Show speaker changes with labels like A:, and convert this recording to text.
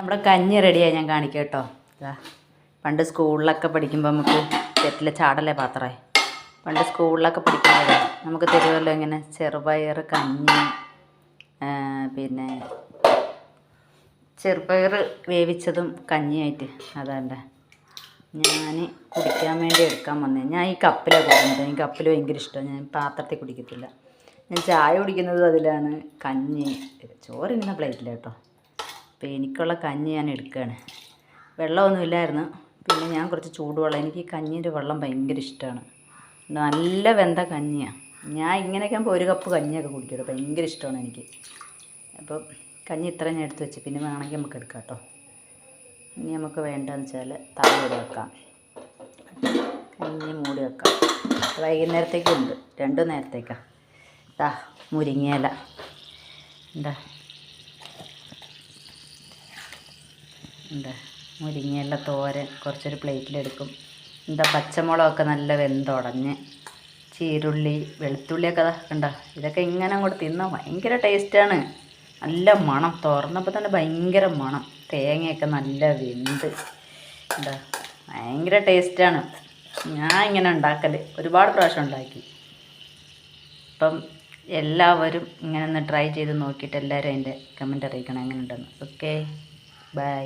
A: നമ്മുടെ കഞ്ഞി റെഡിയായി ഞാൻ കാണിക്കാം കേട്ടോ. ഇതാ പണ്ട് സ്കൂളിലൊക്കെ പഠിക്കുമ്പോൾ നമുക്ക് തെറ്റിലെ ചാടല്ലേ പാത്രമായി. പണ്ട് സ്കൂളിലൊക്കെ പഠിക്കുമ്പോൾ നമുക്ക് തരുമല്ലോ ഇങ്ങനെ ചെറുപയർ കഞ്ഞി, പിന്നെ ചെറുപയർ വേവിച്ചതും കഞ്ഞിയായിട്ട്. അതാണ്ട് ഞാൻ കുടിക്കാൻ വേണ്ടി എടുക്കാൻ വന്നേ. ഞാൻ ഈ കപ്പിലാണ് കുടിക്കുന്നത്. എനിക്ക് കപ്പിൽ ഭയങ്കര ഇഷ്ടമാണ്. ഞാൻ പാത്രത്തിൽ കുടിക്കത്തില്ല. ഞാൻ ചായ കുടിക്കുന്നതും അതിലാണ്. കഞ്ഞി ചോറിരുന്ന പ്ലേറ്റില്ല കേട്ടോ. അപ്പോൾ എനിക്കുള്ള കഞ്ഞി ഞാൻ എടുക്കുകയാണ്. വെള്ളമൊന്നുമില്ലായിരുന്നു. പിന്നെ ഞാൻ കുറച്ച് ചൂടുവെള്ളം, എനിക്ക് ഈ കഞ്ഞീൻ്റെ വെള്ളം ഭയങ്കര ഇഷ്ടമാണ്. നല്ല വെന്ത കഞ്ഞിയാണ്. ഞാൻ ഇങ്ങനെയൊക്കെ ആകുമ്പോൾ ഒരു കപ്പ് കഞ്ഞിയൊക്കെ കുടിക്കും. ഭയങ്കര ഇഷ്ടമാണ് എനിക്ക്. അപ്പോൾ കഞ്ഞി ഇത്ര ഞാൻ എടുത്ത് വെച്ച്, പിന്നെ വേണമെങ്കിൽ നമുക്ക് എടുക്കാം കേട്ടോ. ഇനി നമുക്ക് വേണ്ടതെന്ന് വെച്ചാൽ താഴെ മൂടി വെക്കാം. കഞ്ഞി മൂടി വെക്കാം. വൈകുന്നേരത്തേക്കുണ്ട്, 2 നേരത്തേക്കാണ്. ഇതാ മുരിങ്ങയില എന്താ മുരിങ്ങയില തോരൻ കുറച്ചൊരു പ്ലേറ്റിലെടുക്കും. പച്ചമുളകൊക്കെ നല്ല വെന്തുടഞ്ഞ്, ചീരുള്ളി, വെളുത്തുള്ളിയൊക്കെ കണ്ടോ. ഇതൊക്കെ ഇങ്ങനെ അങ്ങോട്ട് തിന്നാൽ ഭയങ്കര ടേസ്റ്റാണ്. നല്ല മണം, തുറന്നപ്പോൾ തന്നെ ഭയങ്കര മണം. തേങ്ങയൊക്കെ നല്ല വെന്ത് ഭയങ്കര ടേസ്റ്റാണ്. ഞാൻ ഇങ്ങനെ ഉണ്ടാക്കൽ ഒരുപാട് പ്രാവശ്യം ഉണ്ടാക്കി. അപ്പം എല്ലാവരും ഇങ്ങനെ ഒന്ന് ട്രൈ ചെയ്ത് നോക്കിയിട്ട് എല്ലാവരും അതിൻ്റെ കമൻറ്റ് അറിയിക്കണം എങ്ങനെ ഉണ്ടെന്ന്. Okay, by.